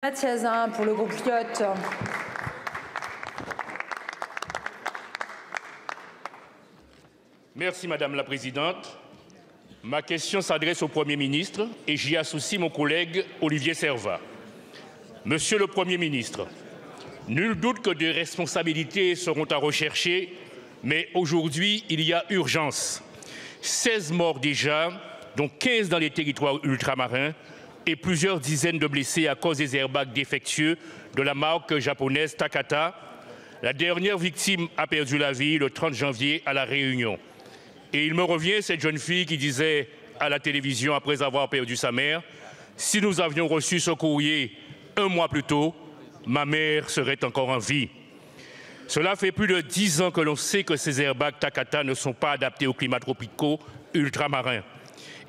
Mathiazin pour le groupe Lyot. Merci Madame la Présidente. Ma question s'adresse au Premier ministre et j'y associe mon collègue Olivier Servat. Monsieur le Premier ministre, nul doute que des responsabilités seront à rechercher, mais aujourd'hui, il y a urgence. 16 morts déjà, dont 15 dans les territoires ultramarins, et plusieurs dizaines de blessés à cause des airbags défectueux de la marque japonaise Takata. La dernière victime a perdu la vie le 30 janvier à La Réunion. Et il me revient cette jeune fille qui disait à la télévision après avoir perdu sa mère, « Si nous avions reçu ce courrier 1 mois plus tôt, ma mère serait encore en vie. » Cela fait plus de 10 ans que l'on sait que ces airbags Takata ne sont pas adaptés aux climats tropicaux ultramarins.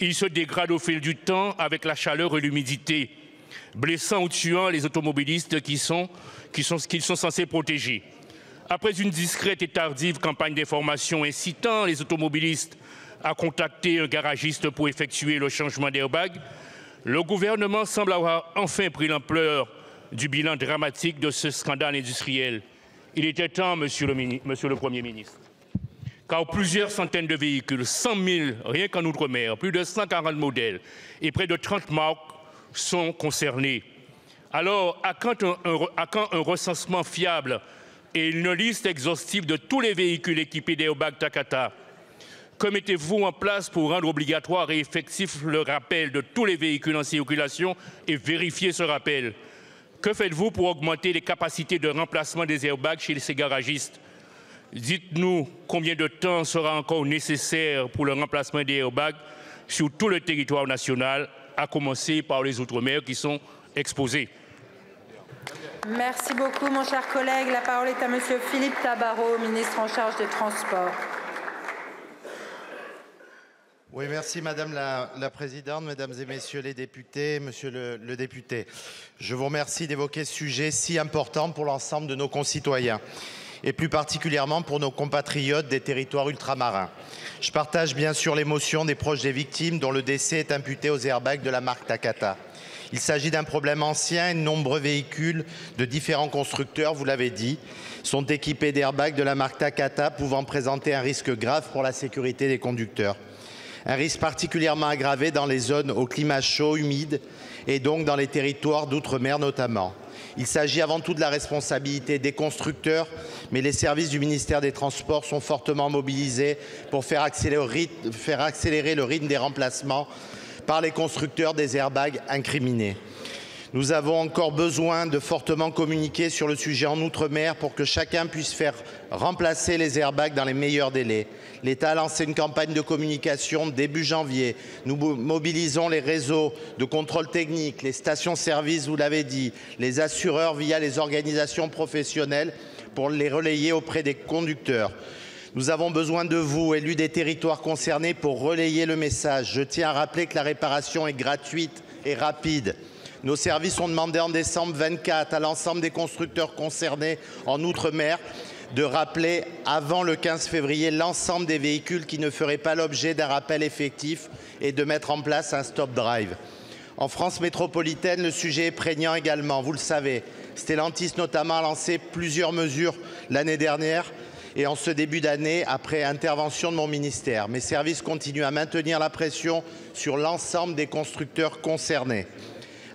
Ils se dégradent au fil du temps avec la chaleur et l'humidité, blessant ou tuant les automobilistes qu'ils sont censés protéger. Après une discrète et tardive campagne d'information incitant les automobilistes à contacter un garagiste pour effectuer le changement d'airbag, le gouvernement semble avoir enfin pris l'ampleur du bilan dramatique de ce scandale industriel. Il était temps, Monsieur le Premier ministre. Car plusieurs centaines de véhicules, 100 000 rien qu'en Outre-mer, plus de 140 modèles et près de 30 marques sont concernés. Alors, à quand un recensement fiable et une liste exhaustive de tous les véhicules équipés d'airbags Takata? Que mettez-vous en place pour rendre obligatoire et effectif le rappel de tous les véhicules en circulation et vérifier ce rappel? Que faites-vous pour augmenter les capacités de remplacement des airbags chez ces garagistes? Dites-nous combien de temps sera encore nécessaire pour le remplacement des airbags sur tout le territoire national, à commencer par les Outre-mer qui sont exposés. Merci beaucoup, mon cher collègue. La parole est à Monsieur Philippe Tabarot, ministre en charge des Transports. Oui, merci Madame la Présidente, Mesdames et Messieurs les députés, Monsieur le député. Je vous remercie d'évoquer ce sujet si important pour l'ensemble de nos concitoyens et plus particulièrement pour nos compatriotes des territoires ultramarins. Je partage bien sûr l'émotion des proches des victimes dont le décès est imputé aux airbags de la marque Takata. Il s'agit d'un problème ancien et de nombreux véhicules de différents constructeurs, vous l'avez dit, sont équipés d'airbags de la marque Takata pouvant présenter un risque grave pour la sécurité des conducteurs. Un risque particulièrement aggravé dans les zones au climat chaud, humide et donc dans les territoires d'outre-mer notamment. Il s'agit avant tout de la responsabilité des constructeurs, mais les services du ministère des Transports sont fortement mobilisés pour faire accélérer le rythme des remplacements par les constructeurs des airbags incriminés. Nous avons encore besoin de fortement communiquer sur le sujet en Outre-mer pour que chacun puisse faire remplacer les airbags dans les meilleurs délais. L'État a lancé une campagne de communication début janvier. Nous mobilisons les réseaux de contrôle technique, les stations-service, vous l'avez dit, les assureurs via les organisations professionnelles pour les relayer auprès des conducteurs. Nous avons besoin de vous, élus des territoires concernés, pour relayer le message. Je tiens à rappeler que la réparation est gratuite et rapide. Nos services ont demandé en décembre 24 à l'ensemble des constructeurs concernés en Outre-mer de rappeler avant le 15 février l'ensemble des véhicules qui ne feraient pas l'objet d'un rappel effectif et de mettre en place un stop drive. En France métropolitaine, le sujet est prégnant également, vous le savez. Stellantis notamment a lancé plusieurs mesures l'année dernière et en ce début d'année, après intervention de mon ministère. Mes services continuent à maintenir la pression sur l'ensemble des constructeurs concernés,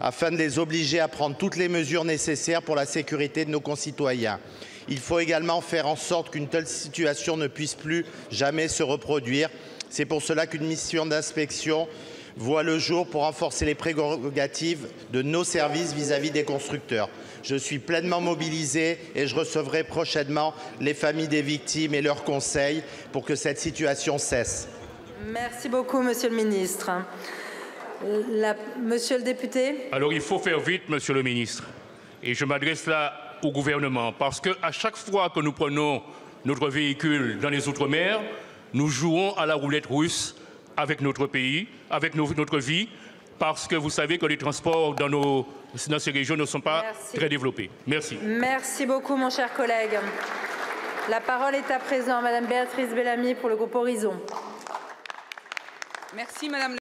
afin de les obliger à prendre toutes les mesures nécessaires pour la sécurité de nos concitoyens. Il faut également faire en sorte qu'une telle situation ne puisse plus jamais se reproduire. C'est pour cela qu'une mission d'inspection voit le jour pour renforcer les prérogatives de nos services vis-à-vis des constructeurs. Je suis pleinement mobilisé et je recevrai prochainement les familles des victimes et leurs conseils pour que cette situation cesse. Merci beaucoup, Monsieur le ministre. Monsieur le député. Alors il faut faire vite, Monsieur le ministre. Et je m'adresse là au gouvernement parce qu'à chaque fois que nous prenons notre véhicule dans les Outre-mer, nous jouons à la roulette russe avec notre pays, avec notre vie, parce que vous savez que les transports dans ces régions ne sont pas très développés. Merci. Merci beaucoup, mon cher collègue. La parole est à présent à Madame Béatrice Bellamy pour le groupe Horizon. Merci, Madame